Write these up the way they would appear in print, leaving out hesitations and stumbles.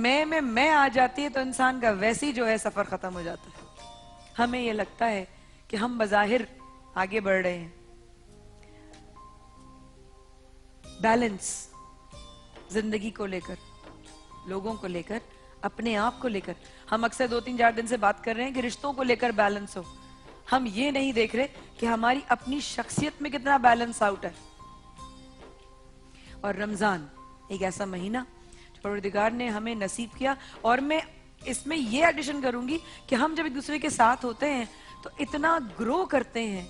मैं में मैं आ जाती है तो इंसान का वैसे ही जो है सफर खत्म हो जाता है। हमें ये लगता है कि हम बज़ाहिर आगे बढ़ रहे हैं। बैलेंस जिंदगी को लेकर, लोगों को लेकर, अपने आप को लेकर, हम अक्सर 2-3-4 दिन से बात कर रहे हैं कि रिश्तों को लेकर बैलेंस हो। हम ये नहीं देख रहे कि हमारी अपनी शख्सियत में कितना बैलेंस आउट है। और रमजान एक ऐसा महीना परवरदिगार ने हमें नसीब किया, और मैं इसमें ये एडिशन करूंगी कि हम जब एक दूसरे के साथ होते हैं तो इतना ग्रो करते हैं,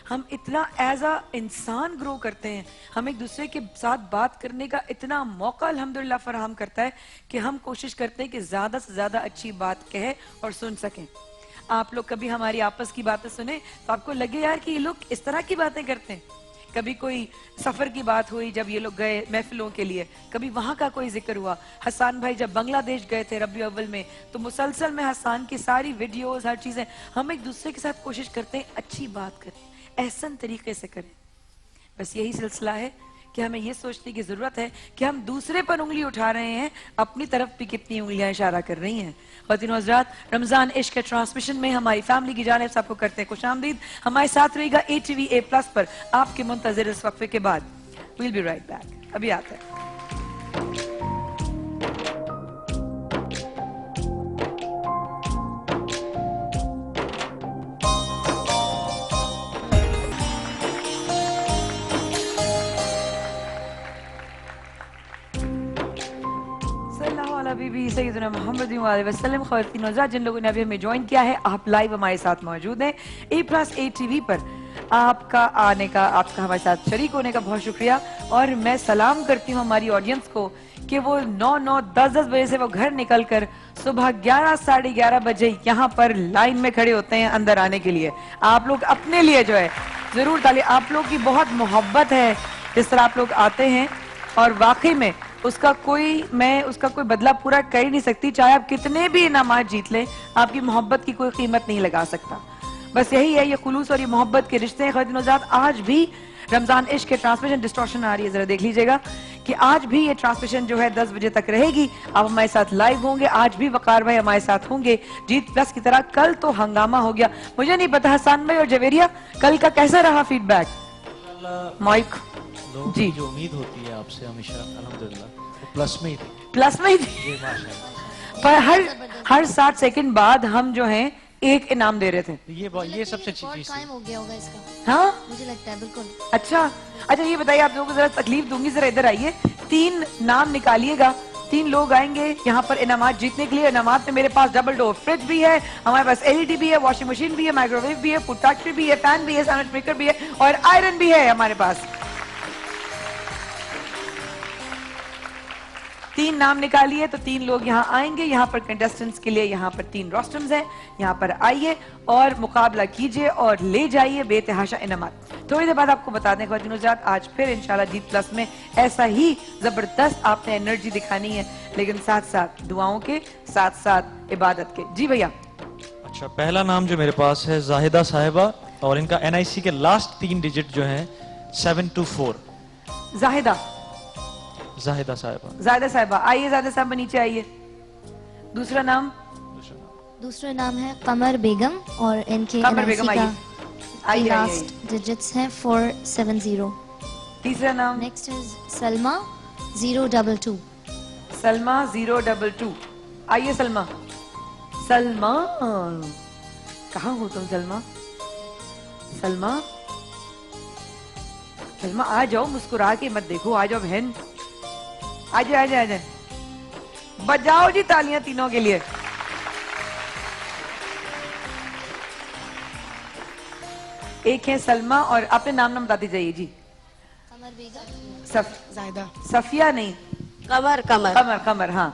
हम इतना एज अ इंसान ग्रो करते हैं, हम एक दूसरे के साथ बात करने का इतना मौका अल्हम्दुलिल्लाह फराहम करता है कि हम कोशिश करते हैं कि ज्यादा से ज्यादा अच्छी बात कहे और सुन सकें। आप लोग कभी हमारी आपस की बातें सुने तो आपको लगे यार कि ये लोग इस तरह की बातें करते हैं। कभी कोई सफर की बात हुई जब ये लोग गए महफिलों के लिए, कभी वहां का कोई जिक्र हुआ। हसन भाई जब बांग्लादेश गए थे रबी अव्वल में, तो मुसलसल में हसन की सारी वीडियोस, हर चीजें, हम एक दूसरे के साथ कोशिश करते हैं अच्छी बात करें, एहसन तरीके से करें। बस यही सिलसिला है कि हमें यह सोचने की जरूरत है कि हम दूसरे पर उंगली उठा रहे हैं, अपनी तरफ भी कितनी उंगलियां इशारा कर रही हैं। ख़वातीन हज़रात, रमजान इश्क के ट्रांसमिशन में हमारी फैमिली की जानिब से आपको करते हैं खुशामदीद। हमारे साथ रहेगा ATV A+ पर आपके मुंतज़िर इस वक्फे के बाद। वील बी राइट बैक, अभी आते हैं। सैयदना मोहम्मद वसल्लम। ख़वातीन हज़रात, जिन लोगों ने अभी हमें ज्वाइन किया है, आप लाइव हमारे साथ मौजूद हैं A+ ATV पर। आपका आने का, आपका हमारे साथ शरीक होने का बहुत शुक्रिया। और मैं सलाम करती हूँ हमारी ऑडियंस को कि वो 9-9, 10-10 बजे से वो घर निकल कर सुबह 11, 11:30 बजे यहाँ पर लाइन में खड़े होते हैं अंदर आने के लिए। आप लोग अपने लिए जो है जरूर ताली, आप लोग की बहुत मोहब्बत है जिस तरह आप लोग आते हैं, और वाकई में उसका कोई बदला पूरा कर ही नहीं सकती। चाहे आप कितने भी इनामात जीत लें, आपकी मोहब्बत की कोई कीमत नहीं लगा सकता। बस यही है, ये खुलूस और ये मोहब्बत के रिश्ते हैं। ख़वातीन हज़रात, आज भी रमजान इश्क के ट्रांसमिशन, डिस्टॉर्शन आ रही है, जरा देख लीजिएगा कि आज भी ये ट्रांसमिशन जो है 10 बजे तक रहेगी। आप हमारे साथ लाइव होंगे, आज भी वकार भाई हमारे साथ होंगे जीत+ की तरह। कल तो हंगामा हो गया, मुझे नहीं पता हसन भाई और जवेरिया कल का कैसा रहा फीडबैक? माइक जी, जो उम्मीद होती है आपसे हमेशा अल्हम्दुलिल्लाह वो प्लस में ही थी पर हर 60 सेकंड बाद हम जो हैं एक इनाम दे रहे थे। ये सबसे अच्छी चीज हो गया होगा इसका। हाँ मुझे लगता है बिल्कुल। अच्छा, ये बताइए, आप लोगों को जरा तकलीफ दूंगी, जरा इधर आइए। 3 नाम निकालिएगा, 3 लोग आएंगे यहाँ पर इनामात जीतने के लिए। इनामात में मेरे पास डबल डोर फ्रिज भी है, हमारे पास LED भी है, वॉशिंग मशीन भी है, माइक्रोवेव भी है, फूड फैक्ट्री भी है, फैन भी है, सैंडविच मेकर भी है और आयरन भी है हमारे पास। 3 नाम निकालिए तो 3 लोग यहाँ आएंगे। यहाँ पर कंटेस्टेंट्स के लिए यहाँ पर 3 रोस्टर्स हैं, यहाँ पर आइए और मुकाबला कीजिए और ले जाइए बेतहाशा इनामात। थोड़ी देर बाद आपको बता दें ख़वातीन हज़रात, आज फिर इंशाल्लाह जीत+ में ऐसा ही जबरदस्त आपने एनर्जी दिखानी है, लेकिन साथ साथ दुआओं के, साथ साथ इबादत के। जी भैया। अच्छा, पहला नाम जो मेरे पास है जाहिदा साहिबा, और इनका NIC के लास्ट 3 डिजिट जो है 724। जाहिदा साहिबा, आइए जाहिदा साहिबा नीचे आइए। दूसरा नाम है कमर बेगम, और इनके NIC का लास्ट डिजिट्स हैं 470। तीसरा नाम नेक्स्ट इज सलमा 022। 022, आइए सलमा। कहाँ हो तुम सलमा? सलमा आ जाओ, मुस्कुरा के मत देखो, आ जाओ बहन, आजा। बजाओ जी तालियां तीनों के लिए। एक है सलमा, और अपने नाम बताते जाइए जी। कमर बेगम, सफिया नहीं, कमर, हाँ,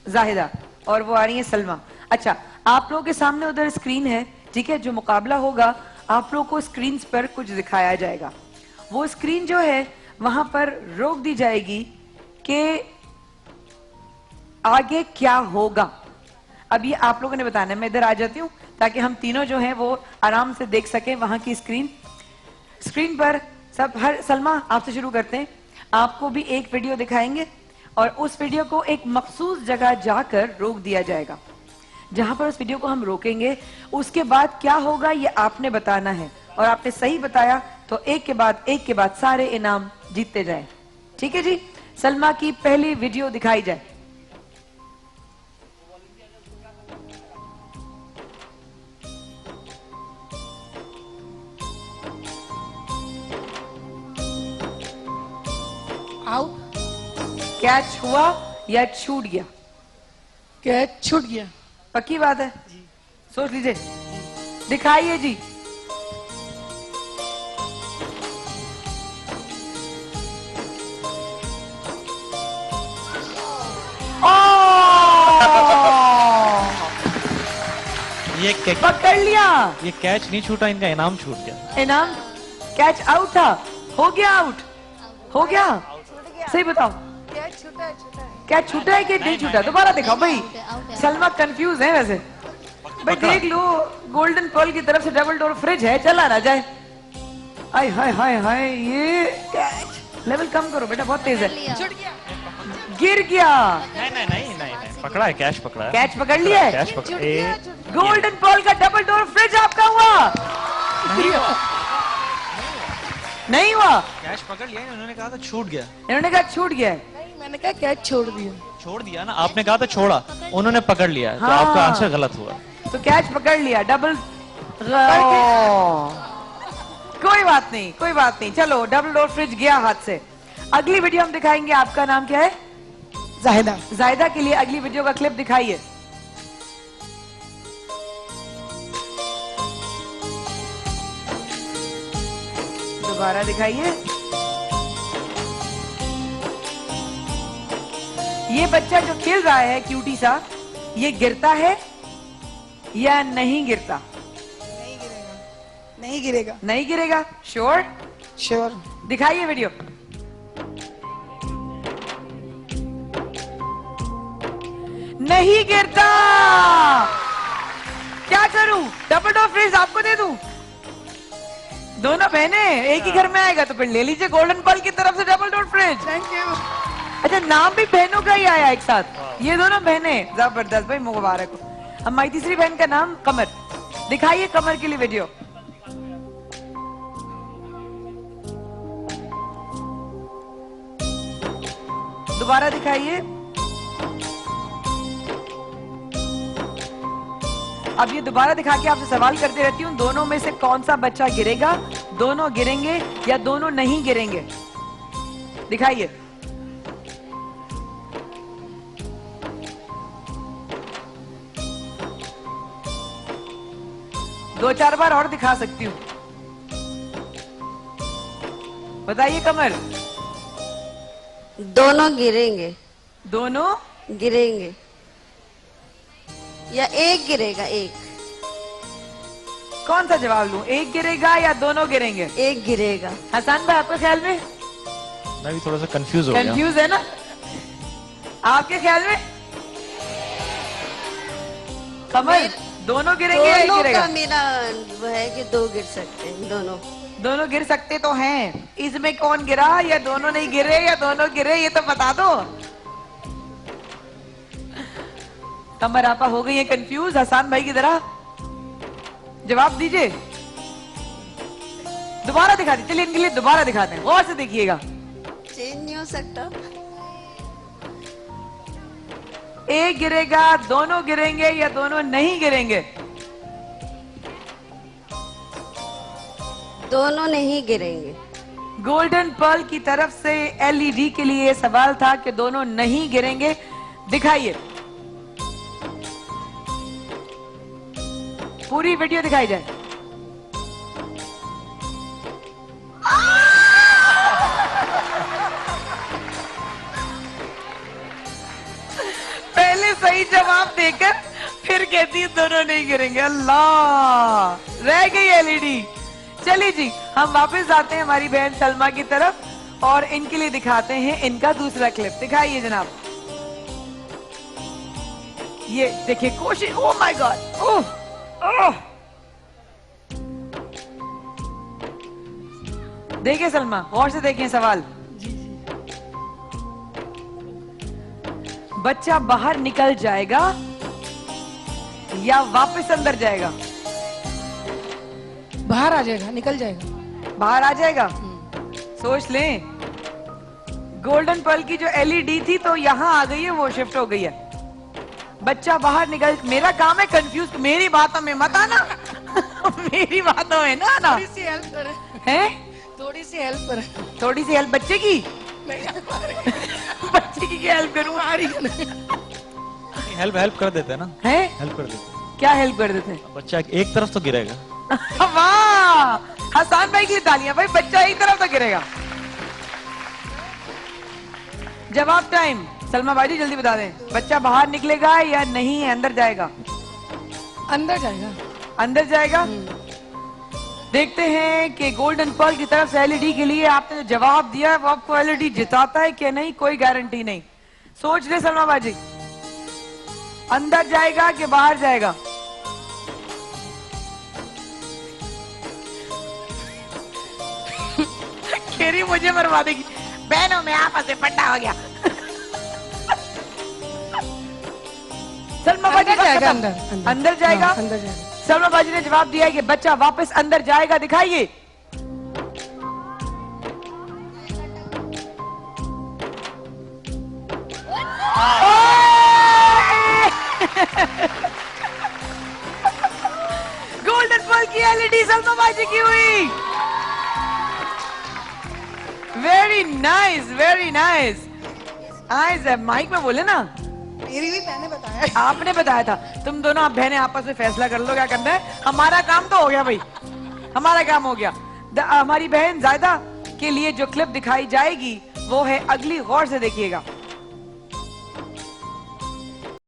जाहिदा, और वो आ रही है सलमा। अच्छा, आप लोगों के सामने उधर स्क्रीन है, ठीक है? जो मुकाबला होगा आप लोगों को स्क्रीन पर कुछ दिखाया जाएगा। वो स्क्रीन जो है वहां पर रोक दी जाएगी कि आगे क्या होगा। अब ये आप लोगों ने बताना है। मैं इधर आ जाती हूँ ताकि हम तीनों जो हैं वो आराम से देख सकें वहां की स्क्रीन पर सब। सलमा, आपसे शुरू करते हैं। आपको भी एक वीडियो दिखाएंगे और उस वीडियो को एक मखसूस जगह जाकर रोक दिया जाएगा। जहां पर उस वीडियो को हम रोकेंगे, उसके बाद क्या होगा ये आपने बताना है, और आपने सही बताया तो एक के बाद सारे इनाम जीतते जाए। ठीक है जी, सलमा की पहली वीडियो दिखाई जाए। आउट। कैच हुआ या छूट गया? कैच छूट गया। पक्की बात है? सोच लीजिए, दिखाइए जी। ये पकड़ लिया। ये कैच नहीं छूटा, इनका इनाम छूट गया। इनाम कैच आउट था, हो गया आउट, हो गया। सही बताओ, कैच छूटा है, छूटा है। कैच छूटा है कि नहीं छूटा? दोबारा दिखाओ भाई। out है। सलमा कंफ्यूज है वैसे। भाई देख लो, गोल्डन पर्ल की तरफ से डबल डोर फ्रिज है, चला ना जाए। हाय हाय हाय हाय, ये कैच। लेवल कम करो बेटा, बहुत तेज है। छूट गया। गिर गया। नहीं, पकड़ा है, कैच पकड़ा है। कैच पकड़ लिया है। कैच पकड़ा ए, गोल्डन पर्ल का डबल डोर फ्रिज आपका हुआ। नहीं हुआ। कैच पकड़ लिया, उन्होंने कहा था छूट गया। इन्होंने कहा छूट गया है। नहीं, मैंने कहा कैच छोड़ दिया। छोड़ दिया ना, आपने कहा था छोड़ा, उन्होंने पकड़ लिया, तो हाँ। आपका आंसर गलत हुआ। तो कैच पकड़ लिया, डबल। कोई बात नहीं, कोई बात नहीं, चलो डबल डोर फ्रिज गया हाथ से। अगली वीडियो हम दिखाएंगे। आपका नाम क्या है? जाहिदा। जायदा के लिए अगली वीडियो का क्लिप दिखाइए। दोबारा दिखाइए। ये बच्चा जो खेल रहा है क्यूटी सा, ये गिरता है या नहीं गिरता? नहीं गिरेगा। नहीं गिरेगा। नहीं गिरेगा, श्योर? श्योर। दिखाइए वीडियो। नहीं गिरता। क्या करूं? डबल डोर फ्रिज आपको दे दूं? दोनों बहने एक ही घर में आएगा तो फिर ले लीजिए गोल्डन पर्ल की तरफ से double door fridge. Thank you. अच्छा, नाम भी बहनों का ही आया एक साथ। ये दोनों बहनें, जबरदस्त भाई, मुबारक हो। हमारी तीसरी बहन का नाम कमर। दिखाइए कमर के लिए वीडियो। दोबारा दिखाइए। अब ये दोबारा दिखा के आपसे सवाल करती रहती हूँ, दोनों में से कौन सा बच्चा गिरेगा? दोनों गिरेंगे या दोनों नहीं गिरेंगे? दिखाइए। दो चार बार और दिखा सकती हूँ। बताइए कमर। दोनों गिरेंगे। दोनों गिरेंगे या एक गिरेगा? एक। कौन सा जवाब लूं? एक गिरेगा या दोनों गिरेंगे? एक गिरेगा। हसन भाई, आपके ख्याल में? मैं भी थोड़ा सा कंफ्यूज हो गया। कंफ्यूज है ना? आपके ख्याल में? कमर, दोनों गिरेंगे या एक दोनों गिरेगा? का मेरा वो है कि दो गिर सकते हैं। दोनों। दोनों गिर सकते तो हैं। इसमें कौन गिरा, या दोनों नहीं गिरे या दोनों गिरे, ये तो बता दो। कमर आपा हो गई है कंफ्यूज हसान भाई की तरह। जवाब दीजिए। दोबारा दिखा दी, चलिए इनके लिए दोबारा दिखाते हैं, गौर से देखिएगा। चेंज नहीं हो सकता। एक गिरेगा, दोनों गिरेंगे या दोनों नहीं गिरेंगे? दोनों नहीं गिरेंगे। गोल्डन पर्ल की तरफ से एलईडी के लिए सवाल था कि दोनों नहीं गिरेंगे। दिखाइए, पूरी वीडियो दिखाई जाए। पहले सही जवाब देकर फिर कहती है दोनों नहीं गिरेंगे। अल्लाह, रह गई एलईडी। चलिए जी, हम वापस आते हैं हमारी बहन सलमा की तरफ और इनके लिए दिखाते हैं इनका दूसरा क्लिप। दिखाइए जनाब। ये देखिए कोशिश। ओह माय गॉड, ओह ओह। देखिए सलमा, गौर से देखिए सवाल। बच्चा बाहर निकल जाएगा या वापस अंदर जाएगा? बाहर आ जाएगा, निकल जाएगा। बाहर आ जाएगा। सोच लें, गोल्डन पर्ल की जो एलईडी थी तो यहाँ आ गई है, वो शिफ्ट हो गई है। बच्चा बाहर निकल, मेरा काम है कंफ्यूज, मेरी बातों में मत आना। मेरी बातों में ना आना। थोड़ी सी हेल्प करें। हैं? थोड़ी सी हेल्प करें। थोड़ी सी हेल्प बच्चे की? बच्चे की क्या हेल्प करूँ? हेल्प कर देते हैं ना, हैं? हेल्प कर देते हैं। क्या हेल्प कर देते हैं? बच्चा एक तरफ तो गिरेगा। वाह, हसान भाई के लिए तालियां भाई। बच्चा एक तरफ तो गिरेगा। जवाब टाइम। सलमा बाजी जल्दी बता दें, बच्चा बाहर निकलेगा या नहीं, अंदर जाएगा? अंदर जाएगा। अंदर जाएगा। देखते हैं कि गोल्डन पर्ल की तरफ से एलईडी के लिए आपने जो जवाब दिया है वो आपको एलईडी जिताता है कि नहीं, कोई गारंटी नहीं। सोच ले सलमा बाजी, अंदर जाएगा कि बाहर जाएगा? खेरी मुझे मरवा देगी। बहनों में आपस में पट्टा हो गया। सलमा बाजी अंदर जाएगा। अंदर जाएगा। हाँ, अंदर जाएगा। सलमा बाजी ने जवाब दिया है कि बच्चा वापस अंदर जाएगा। दिखाइए। गोल्डन पर्ल की एलईडी सलमा बाजी की हुई। Very nice, very nice. Mike में बोले ना, मेरी भी मैंने बताया। आपने बताया था। तुम दोनों आप बहनें आपस में फैसला कर लो क्या करना है। हमारा काम तो हो गया भाई, हमारा काम हो गया। हमारी बहन जायदा के लिए जो क्लिप दिखाई जाएगी वो है अगली, गौर से देखिएगा।